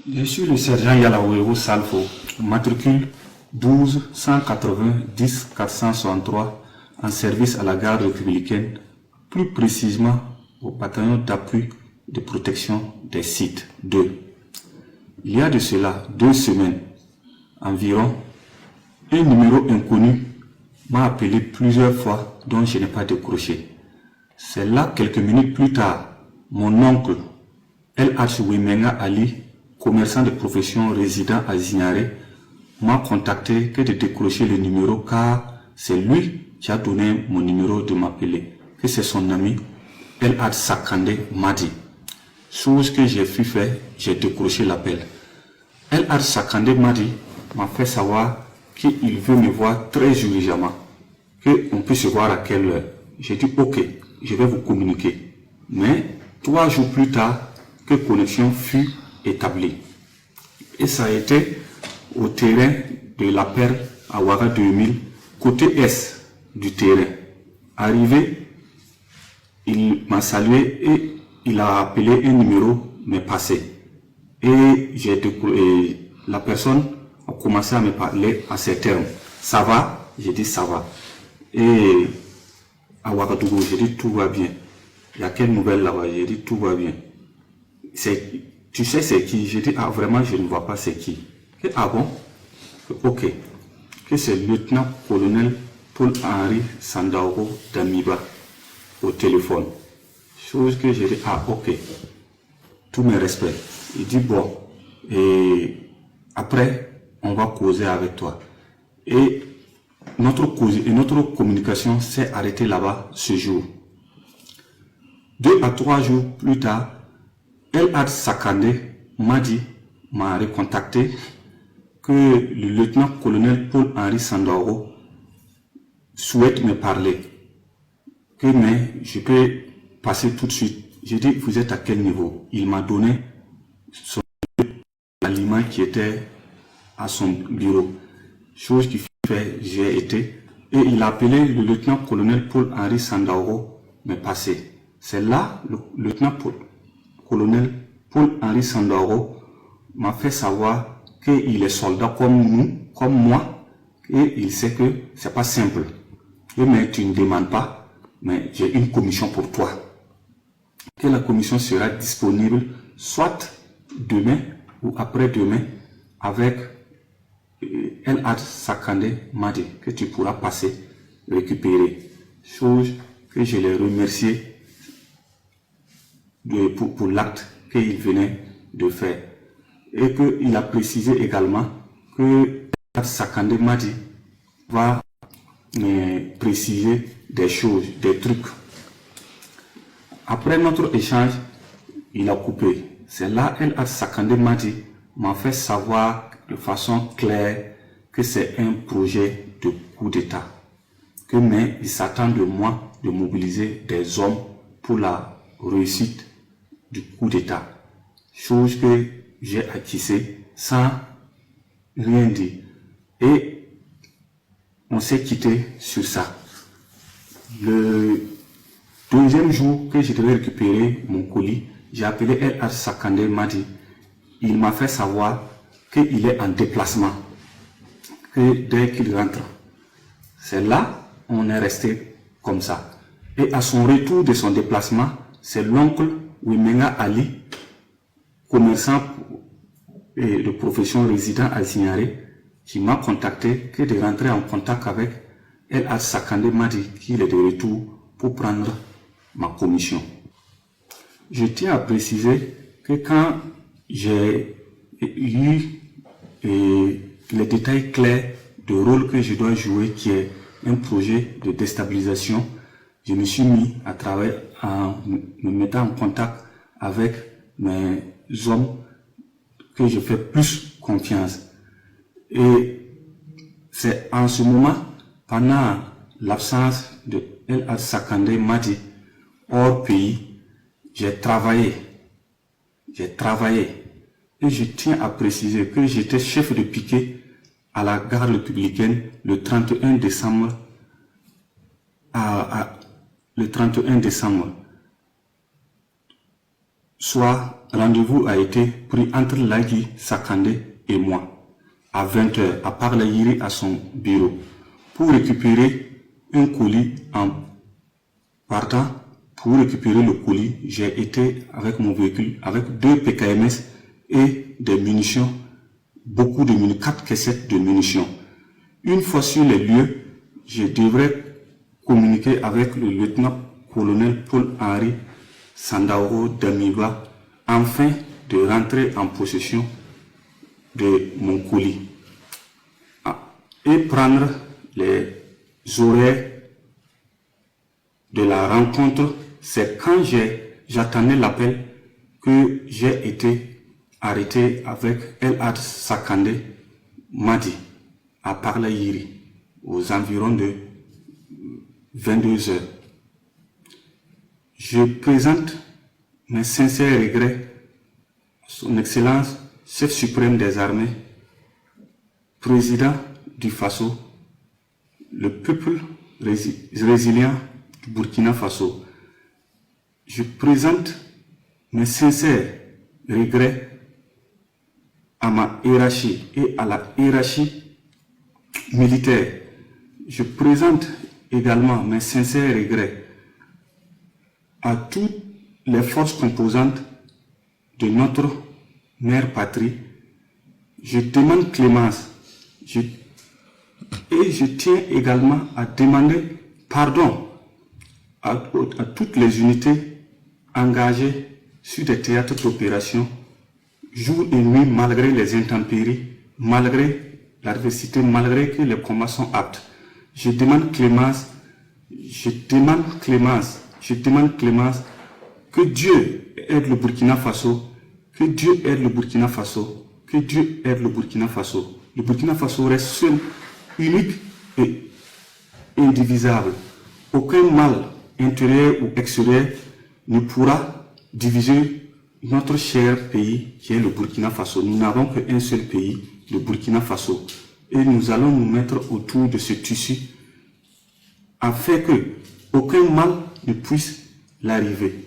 Je suis le sergent Yalaouero Salfo, matricule 12 180 10 463 en service à la garde républicaine, plus précisément au bataillon d'appui de protection des sites 2. Il y a de cela 2 semaines environ, un numéro inconnu m'a appelé plusieurs fois dont je n'ai pas décroché. C'est là, quelques minutes plus tard, mon oncle El Archiwimenga Ali, commerçant de profession résident à Zignaré, m'a contacté que de décrocher le numéro car c'est lui qui a donné mon numéro de m'appeler, que c'est son ami El Ad Sakande m'a dit. Chose que j'ai pu faire, j'ai décroché l'appel. El Ad Sakande m'a fait savoir qu'il veut me voir très urgemment, qu'on peut se voir à quelle heure. J'ai dit ok, je vais vous communiquer. Mais 3 jours plus tard, que connexion fut établie. Et ça a été au terrain de la Perle à Ouaga 2000, côté est du terrain. Arrivé, il m'a salué et il a appelé un numéro, mais passé. Et la personne a commencé à me parler à ces termes. Ça va? J'ai dit ça va. Et à Ouagadougou, j'ai dit tout va bien. Il y a quelle nouvelle là-bas? J'ai dit tout va bien. Tu sais c'est qui? J'ai dit ah vraiment je ne vois pas c'est qui. Et, ah bon? Ok. Que c'est le lieutenant-colonel Paul-Henri Sandaogo d'Amiba au téléphone. Chose que j'ai dit ah ok. Tous mes respects. Il dit bon. Et après on va causer avec toi. Et notre communication s'est arrêtée là-bas ce jour. 2 à 3 jours plus tard, El Ad Sakande m'a recontacté que le lieutenant-colonel Paul-Henri Sandaogo souhaite me parler. Mais je peux passer tout de suite. J'ai dit, vous êtes à quel niveau? Il m'a donné son aliment qui était à son bureau. Chose qui fait, j'ai été. Et il a appelé le lieutenant-colonel Paul-Henri Sandaogo me passer. C'est là, le lieutenant-colonel Paul-Henri Sandaogo m'a fait savoir qu'il est soldat comme nous, comme moi, et il sait que c'est pas simple. Mais tu ne demandes pas, mais j'ai une commission pour toi. Que la commission sera disponible soit demain ou après-demain avec El Ad Sakande Madi, que tu pourras passer, récupérer. Chose que je l'ai remercié pour l'acte qu'il venait de faire. Et qu'il a précisé également que Sakande Madi va préciser des choses, des trucs. Après notre échange, il a coupé. C'est là El Ad Sakande Madi m'a fait savoir de façon claire que c'est un projet de coup d'État. Mais il s'attend de moi de mobiliser des hommes pour la réussite du coup d'État. Chose que j'ai acquise sans rien dire. Et on s'est quitté sur ça. Le deuxième jour que je devais récupérer mon colis, j'ai appelé El Ad Sakande Madi. Il m'a fait savoir qu'il est en déplacement. Que dès qu'il rentre, c'est là on est resté comme ça. Et à son retour de son déplacement, c'est l'oncle Wimenga Ali, commerçant de profession résident à Zignaré, qui m'a contacté que de rentrer en contact avec El Ad Sakande Madi, qu'il est de retour pour prendre ma commission. Je tiens à préciser que quand j'ai eu les détails clairs du rôle que je dois jouer, qui est un projet de déstabilisation, je me suis mis à travailler en me mettant en contact avec mes hommes que je fais plus confiance. Et c'est en ce moment, pendant l'absence de El Ad Sakande Madi hors pays, j'ai travaillé. Et je tiens à préciser que j'étais chef de piquet à la garde républicaine le 31 décembre. Le 31 décembre, soit rendez-vous a été pris entre Lagui Sakandé et moi, à 20h, à Parlayiri à son bureau, pour récupérer un colis. En partant pour récupérer le colis, j'ai été avec mon véhicule, avec 2 PKMS et des munitions, beaucoup de munitions, 4 caissettes de munitions. Une fois sur les lieux, je devrais communiquer avec le lieutenant-colonel Paul-Henri Sandaoro Damiba afin de rentrer en possession de mon colis et prendre les horaires de la rencontre. C'est quand j'attendais l'appel que j'ai été arrêté avec El Had Sakandé Madi à Parlayiri aux environs de 22 heures. Je présente mes sincères regrets à son Excellence, chef suprême des armées, président du Faso, le peuple résilient du Burkina Faso. Je présente mes sincères regrets à ma hiérarchie et à la hiérarchie militaire. Je présente également mes sincères regrets à toutes les forces composantes de notre mère patrie. Je demande clémence et je tiens également à demander pardon à toutes les unités engagées sur des théâtres d'opération jour et nuit, malgré les intempéries, malgré l'adversité, malgré que les combats sont aptes. Je demande clémence, que Dieu aide le Burkina Faso, que Dieu aide le Burkina Faso, que Dieu aide le Burkina Faso. Le Burkina Faso reste seul, unique et indivisible. Aucun mal intérieur ou extérieur ne pourra diviser notre cher pays qui est le Burkina Faso. Nous n'avons qu'un seul pays, le Burkina Faso. Et nous allons nous mettre autour de ce tissu afin que aucun mal ne puisse l'arriver.